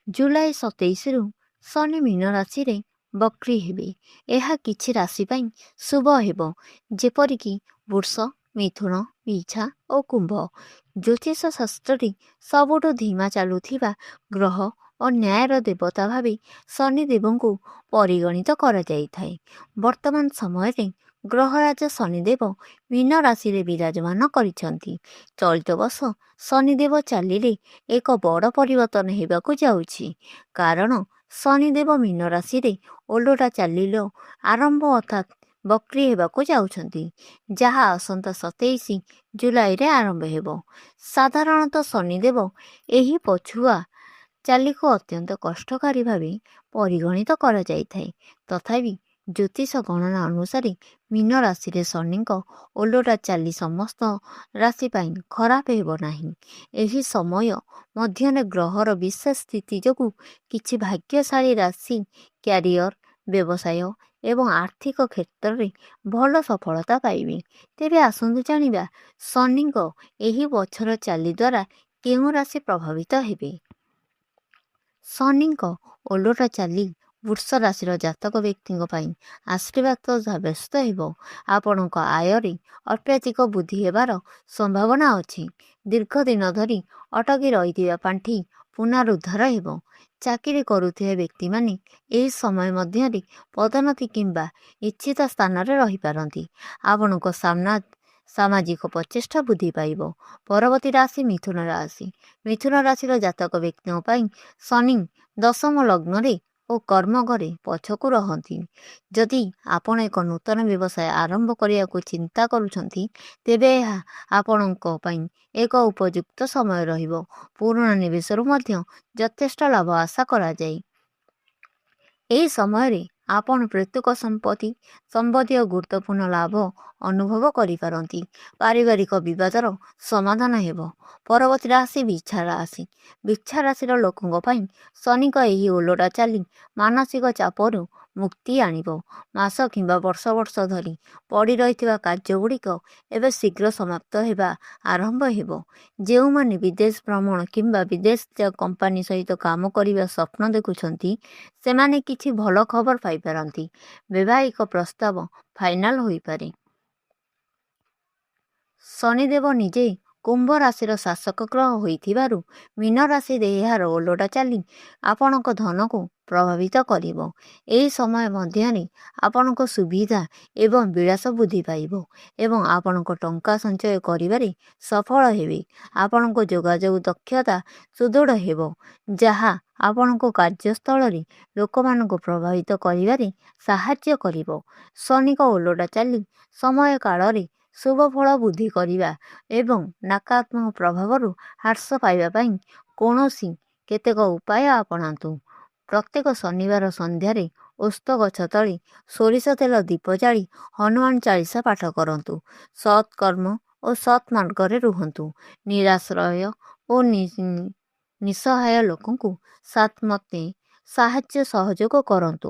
ଜୁଲାଇ 27ରୁ ଶନି ମୀନ ରାଶିରେ ବକ୍ରି ହେବେ। ଏହା କିଛି ରାଶି ପାଇଁ ଶୁଭ ହେବ, ଯେପରିକି ବୃଷ, ମିଥୁନ, ବିଛା ଓ କୁମ୍ଭ। ଜ୍ୟୋତିଷ ଶାସ୍ତ୍ରରେ ସବୁଠୁ ଧୀମା ଚାଲୁଥିବା ଗ୍ରହ ଓ ନ୍ୟାୟର ଦେବତା ଭାବେ ଶନିଦେବଙ୍କୁ ପରିଗଣିତ କରାଯାଇଥାଏ। ବର୍ତ୍ତମାନ ସମୟରେ ଗ୍ରହରାଜ ଶନିଦେବ ମୀନ ରାଶିରେ ବିରାଜମାନ କରିଛନ୍ତି। ଚଳିତ ବର୍ଷ ଶନିଦେବ ଚାଲିଲେ ଏକ ବଡ଼ ପରିବର୍ତ୍ତନ ହେବାକୁ ଯାଉଛି, କାରଣ ଶନିଦେବ ମୀନ ରାଶିରେ ଓଲଟା ଚାଲିଲ ଆରମ୍ଭ ଅର୍ଥାତ୍ ବକ୍ରି ହେବାକୁ ଯାଉଛନ୍ତି, ଯାହା ଆସନ୍ତା 27 ଜୁଲାଇରେ ଆରମ୍ଭ ହେବ। ସାଧାରଣତଃ ଶନିଦେବ ଏହି ପଛୁଆ ଚାଲିକୁ ଅତ୍ୟନ୍ତ କଷ୍ଟକାରୀ ଭାବେ ପରିଗଣିତ କରାଯାଇଥାଏ। ତଥାପି ଜ୍ୟୋତିଷ ଗଣନା ଅନୁସାରେ ମୀନ ରାଶିରେ ଶନିଙ୍କ ଓଲଟା ଚାଲି ସମସ୍ତ ରାଶି ପାଇଁ ଖରାପ ହେବ ନାହିଁ। ଏହି ସମୟ ମଧ୍ୟରେ ଗ୍ରହର ବିଶେଷ ସ୍ଥିତି ଯୋଗୁଁ କିଛି ଭାଗ୍ୟଶାଳୀ ରାଶି କ୍ୟାରିୟର, ବ୍ୟବସାୟ ଏବଂ ଆର୍ଥିକ କ୍ଷେତ୍ରରେ ଭଲ ସଫଳତା ପାଇବେ। ତେବେ ଆସନ୍ତୁ ଜାଣିବା ଶନିଙ୍କ ଏହି ବছର ଚାଲି ଦ୍ୱାରା କେଉଁ ରାଶି ପ୍ରଭାବିତ ହେବେ। ଶନିଙ୍କ ଓଲଟା ଚାଲି ବୃଷ ରାଶିର ଜାତକ ବ୍ୟକ୍ତିଙ୍କ ପାଇଁ ଆଶୀର୍ବାଦ ସାବ୍ୟସ୍ତ ହେବ। ଆପଣଙ୍କ ଆୟରେ ଅତ୍ୟଧିକ ବୃଦ୍ଧି ହେବାର ସମ୍ଭାବନା ଅଛି। ଦୀର୍ଘ ଦିନ ଧରି ଅଟକି ରହିଥିବା ପାଣ୍ଠି ପୁନରୁଦ୍ଧାର ହେବ। ଚାକିରି କରୁଥିବା ବ୍ୟକ୍ତିମାନେ ଏହି ସମୟ ମଧ୍ୟରେ ପଦୋନ୍ନତି କିମ୍ବା ଇଚ୍ଛିତ ସ୍ଥାନରେ ରହିପାରନ୍ତି। ଆପଣଙ୍କ ସାମାଜିକ ପ୍ରଚେଷ୍ଟା ବୃଦ୍ଧି ପାଇବ। ପରବର୍ତ୍ତୀ ରାଶି ମିଥୁନ ରାଶି। ମିଥୁନ ରାଶିର ଜାତକ ବ୍ୟକ୍ତିଙ୍କ ପାଇଁ ଶନି ଦଶମ ଲଗ୍ନରେ ଓ କର୍ମ ଘରେ ପଛକୁ ରହନ୍ତି। ଯଦି ଆପଣ ଏକ ନୂତନ ବ୍ୟବସାୟ ଆରମ୍ଭ କରିବାକୁ ଚିନ୍ତା କରୁଛନ୍ତି, ତେବେ ଏହା ଆପଣଙ୍କ ପାଇଁ ଏକ ଉପଯୁକ୍ତ ସମୟ ରହିବ। ପୁରୁଣା ନିବେଶରୁ ମଧ୍ୟ ଯଥେଷ୍ଟ ଲାଭ ଆଶା କରାଯାଏ। ଏହି ସମୟରେ ଆପଣ ପ୍ରତ୍ୟେକ ସମ୍ବନ୍ଧୀୟ ଗୁରୁତ୍ୱପୂର୍ଣ୍ଣ ଲାଭ ଅନୁଭବ କରିପାରନ୍ତି। ପାରିବାରିକ ବିବାଦର ସମାଧାନ ହେବ। ପରବର୍ତ୍ତୀ ରାଶି ବିଛା ରାଶି। ବିଛା ରାଶିର ଲୋକଙ୍କ ପାଇଁ ଶନିଙ୍କ ଏହି ଓଲଟା ଚାଲି ମାନସିକ ଚାପରୁ ମୁକ୍ତି ଆଣିବ। ମାସ କିମ୍ବା ବର୍ଷ ଧରି ପଡ଼ି ରହିଥିବା କାର୍ଯ୍ୟଗୁଡ଼ିକ ଏବେ ଶୀଘ୍ର ସମାପ୍ତ ହେବା ଆରମ୍ଭ ହେବ। ଯେଉଁମାନେ ବିଦେଶ ଭ୍ରମଣ କିମ୍ବା ବିଦେଶ କମ୍ପାନୀ ସହିତ କାମ କରିବା ସ୍ୱପ୍ନ ଦେଖୁଛନ୍ତି, ସେମାନେ କିଛି ଭଲ ଖବର ପାଇପାରନ୍ତି। ବୈବାହିକ ପ୍ରସ୍ତାବ ଫାଇନାଲ ହୋଇପାରେ। ଶନିଦେବ ନିଜେ କୁମ୍ଭ ରାଶିର ଶାସକ ଗ୍ରହ ହୋଇଥିବାରୁ ମୀନ ରାଶିରେ ଏହାର ଓଲଟା ଚାଲି ଆପଣଙ୍କ ଧନକୁ ପ୍ରଭାବିତ କରିବ। ଏହି ସମୟ ମଧ୍ୟରେ ଆପଣଙ୍କ ସୁବିଧା ଏବଂ ବିଳାସ ବୃଦ୍ଧି ପାଇବ ଏବଂ ଆପଣଙ୍କ ଟଙ୍କା ସଞ୍ଚୟ କରିବାରେ ସଫଳ ହେବେ। ଆପଣଙ୍କ ଯୋଗାଯୋଗ ଦକ୍ଷତା ସୁଦୃଢ଼ ହେବ, ଯାହା ଆପଣଙ୍କ କାର୍ଯ୍ୟସ୍ଥଳରେ ଲୋକମାନଙ୍କୁ ପ୍ରଭାବିତ କରିବାରେ ସାହାଯ୍ୟ କରିବ। ଶନିଙ୍କ ଓଲଟା ଚାଲି ସମୟ କାଳରେ ଶୁଭ ଫଳ ବୃଦ୍ଧି କରିବା ଏବଂ ନକାରାତ୍ମକ ପ୍ରଭାବରୁ ହ୍ରାସ ପାଇବା ପାଇଁ କୌଣସି କେତେକ ଉପାୟ ଆପଣାନ୍ତୁ। ପ୍ରତ୍ୟେକ ଶନିବାର ସନ୍ଧ୍ୟାରେ ଓସ୍ତ ଗଛ ତଳେ ସୋରିଷ ତେଲ ଦୀପ ଜାଳି ହନୁମାନ ଚାଳିଶା ପାଠ କରନ୍ତୁ। ସତ୍ କର୍ମ ଓ ସତ୍ ମାର୍ଗରେ ରୁହନ୍ତୁ। ନିରାଶ୍ରୟ ଓ ନିଃସହାୟ ଲୋକଙ୍କୁ ସାଧ୍ୟମତେ ସାହାଯ୍ୟ ସହଯୋଗ କରନ୍ତୁ।